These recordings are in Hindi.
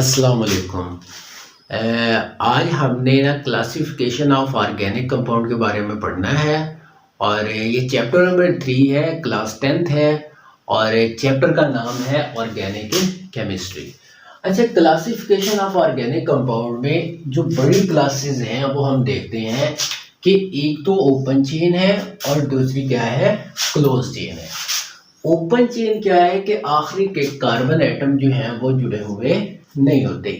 अस्सलाम वालेकुम। आज हमने ना क्लासिफिकेशन ऑफ ऑर्गेनिक कंपाउंड के बारे में पढ़ना है और ये चैप्टर नंबर 3 है, क्लास 10th है और चैप्टर का नाम है ऑर्गेनिक केमिस्ट्री। अच्छा, क्लासिफिकेशन ऑफ ऑर्गेनिक कंपाउंड में जो बड़ी क्लासेस हैं वो हम देखते हैं कि एक तो ओपन चेन है और दूसरी क्या है, क्लोज चेन है। ओपन चेन क्या है कि आखिरी के कार्बन एटम जो हैं वो जुड़े हुए नहीं होते,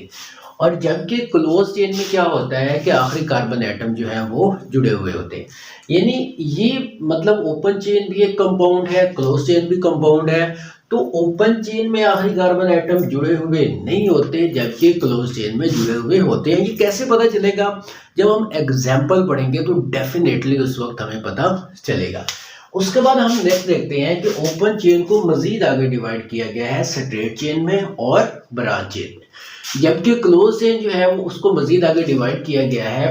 और जबकि क्लोज चेन में क्या होता है कि आखिरी कार्बन एटम जो है वो जुड़े हुए होते हैं। यानी ये मतलब ओपन चेन भी एक कंपाउंड है, क्लोज चेन भी कंपाउंड है। तो ओपन चेन में आखिरी कार्बन एटम जुड़े हुए नहीं होते जबकि क्लोज चेन में जुड़े हुए होते हैं। ये कैसे पता चलेगा? जब हम एग्जाम्पल पढ़ेंगे तो डेफिनेटली उस वक्त हमें पता चलेगा। उसके बाद हम नेक्स्ट देखते हैं कि ओपन चेन को मजीद आगे डिवाइड किया गया है स्ट्रेट चेन में और ब्रांच चेन में, जबकि क्लोज चेन जो है वो उसको मजीद आगे डिवाइड किया गया है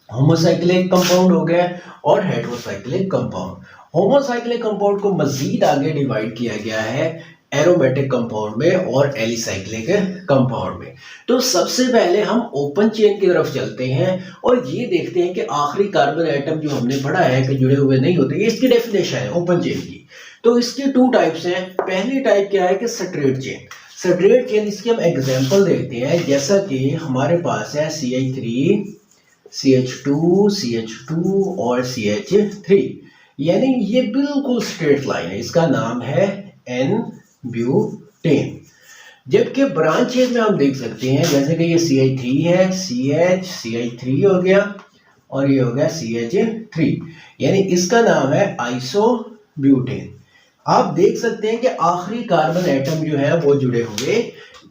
होमोसाइक्लिक कंपाउंड हो गया और हेटेरोसाइक्लिक कंपाउंड। होमोसाइक्लिक कंपाउंड को मजीद आगे डिवाइड किया गया है एरोमेटिक कंपाउंड में और एलिसाइक्लिक कंपाउंड में। तो सबसे पहले हम ओपन चेन की तरफ चलते हैं और ये देखते हैं कि आखिरी कार्बन एटम जो हमने पढ़ा है कि जुड़े हुए नहीं होते, ये इसकी डेफिनेशन है ओपन चेन की। तो इसकी टू टाइप्स हैं। पहली टाइप क्या है कि स्ट्रेट चेन। स्ट्रेट चेन, इसके हम एग्जांपल देखते हैं, जैसा कि हमारे पास है CH3, CH2, CH2 और CH3। यानी ये बिल्कुल स्ट्रेट लाइन है, इसका नाम है N ब्यूटेन। जबकि ब्रांच चेन में हम देख सकते हैं जैसे कि ये CH3 है, CH3 हो गया और ये हो गया CH3, यानी इसका नाम है आइसोब्यूटेन। आप देख सकते हैं कि आखिरी कार्बन एटम जो है वो जुड़े हुए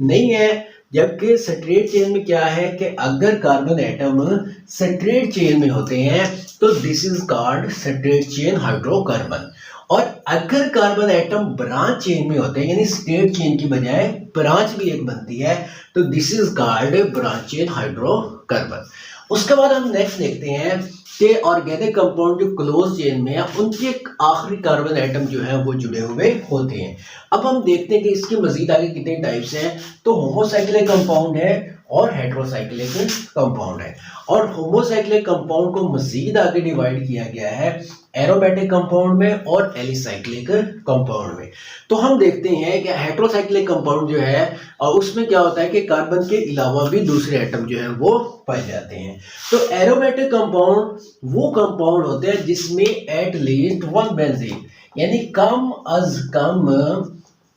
नहीं है। जबकि स्ट्रेट चेन में क्या है कि अगर कार्बन एटम स्ट्रेट चेन में होते हैं तो this is called straight chain hydrocarbon, और अगर कार्बन एटम ब्रांच चेन में होते हैं यानी स्ट्रेट चेन की बजाय ब्रांच भी एक बनती है तो this is called branch chain hydrocarbon. उसके बाद हम नेक्स्ट देखते हैं कि ऑर्गेनिक कंपाउंड जो क्लोज चेन में है उनके आखिरी कार्बन एटम जो है वो जुड़े हुए होते हैं। अब हम देखते हैं कि इसके मजीद आगे कितने टाइप्स हैं। तो होमोसाइक्लिक कंपाउंड है और हेटेरोसाइक्लिक कंपाउंड है, और होमोसाइक्लिक कंपाउंड को मजीद आगे डिवाइड किया गया है एरोमेटिक कंपाउंड में और एलिसाइक्लिक कंपाउंड में। तो हम देखते हैं कि हेटेरोसाइक्लिक कंपाउंड जो है और उसमें क्या होता है कि कार्बन के अलावा भी दूसरे एटम जो है वो पाए जाते हैं। तो एरोमेटिक कंपाउंड वो कंपाउंड होते हैं जिसमें एट लीस्ट वन बेंजीन, यानी कम अज कम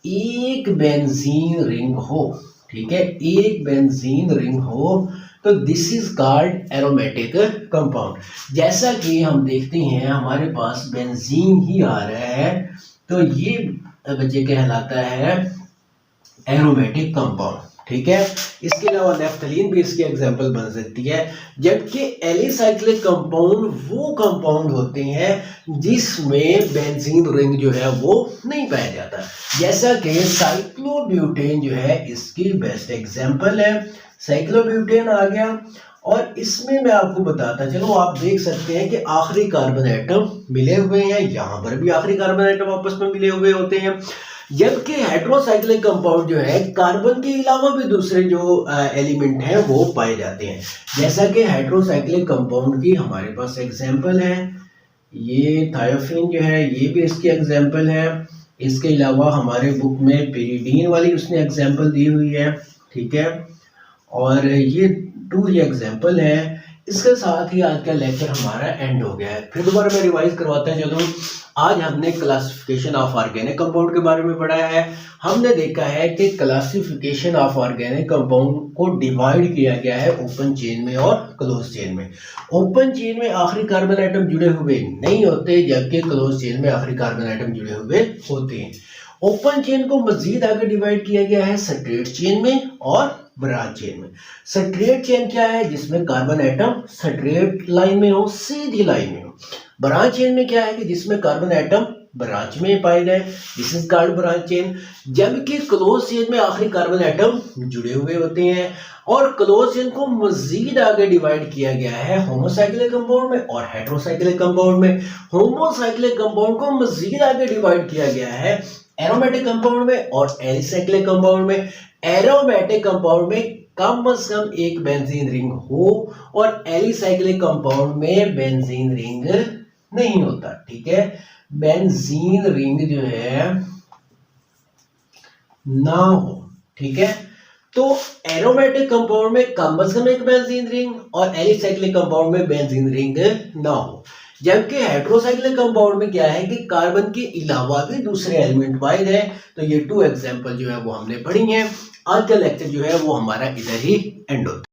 एक बेंजीन रिंग हो। ठीक है, एक बेंजीन रिंग हो तो this is called aromatic compound. जैसा कि हम देखते हैं हमारे पास बेंजीन ही आ रहा है तो ये बच्चे कहलाता है एरोमेटिक कंपाउंड। ठीक है, इसके अलावा नेफ्थलीन भी इसकी एग्जांपल बन सकती है। जबकि एलिसाइक्लिक कंपाउंड वो कंपाउंड होते हैं जिसमें बेंजीन रिंग जो है वो नहीं पाया जाता, जैसा कि साइक्लोब्यूटेन जो है इसकी बेस्ट एग्जांपल है। साइक्लोब्यूटेन आ गया और इसमें मैं आपको बताता चलो, आप देख सकते हैं कि आखिरी कार्बन एटम मिले हुए हैं, यहाँ पर भी आखिरी कार्बन एटम आपस में मिले हुए होते हैं। जबकि हेटेरोसाइक्लिक कंपाउंड जो है कार्बन के अलावा भी दूसरे जो एलिमेंट हैं वो पाए जाते हैं, जैसा कि हेटेरोसाइक्लिक कंपाउंड की हमारे पास एग्जांपल है ये थायोफिन जो है, ये भी इसकी एग्जांपल है। इसके अलावा हमारे बुक में पेरिडीन वाली उसने एग्जांपल दी हुई है। ठीक है, और ये टू ये एग्जांपल है। इसके साथ ही आज का लेक्चर हमारा एंड हो गया है। फिर दोबारा मैं रिवाइज करवाता हूं। चलो, आज हमने क्लासिफिकेशन ऑफ ऑर्गेनिक कंपाउंड के बारे में पढ़ा है। हमने देखा है कि क्लासिफिकेशन ऑफ ऑर्गेनिक कंपाउंड को डिवाइड किया गया है ओपन चेन में और क्लोज चेन में। ओपन चेन में आखिरी कार्बन एटम जुड़े हुए नहीं होते जबकि क्लोज चेन में आखिरी कार्बन एटम जुड़े हुए होते हैं। ओपन चेन को मजीद आगे डिवाइड किया गया है स्ट्रेट चेन में और ब्रांच चेन में। स्ट्रेट चेन क्या है? जिसमें कार्बन एटम स्ट्रेट लाइन में हो, सीधी लाइन में हो। ब्रांच चेन में क्या है कि जिसमें कार्बन एटम ब्रांच में पाए जाए, this is called branch chain. जबकि क्लोज चेन में आखिरी कार्बन एटम जुड़े हुए होते हैं, और क्लोज चेन को मजीद आगे डिवाइड किया गया है होमोसाइक्लिक कंपाउंड में और हेटेरोसाइक्लिक कंपाउंड में। होमोसाइक्लिक कंपाउंड को मजीद आगे डिवाइड किया गया है एरोमेटिक कंपाउंड में और एलिसाइक्लिक कंपाउंड में। एरोमेटिक कंपाउंड में कम से कम एक बेंजीन रिंग हो और एलिसाइक्लिक कंपाउंड में बेंजीन रिंग नहीं होता, ठीक है। बेंजीन रिंग जो है ना हो, ठीक है। तो एरोमेटिक कंपाउंड में कम से कम एक बेंजीन रिंग और एलिसाइक्लिक कंपाउंड में बेंजीन रिंग ना हो। जबकि हेटेरोसाइक्लिक कंपाउंड में क्या है कि कार्बन के अलावा भी दूसरे एलिमेंट पाए गए। तो ये 2 एग्जांपल जो है वो हमने पढ़ी हैं। आज का लेक्चर जो है वो हमारा इधर ही एंड होता है।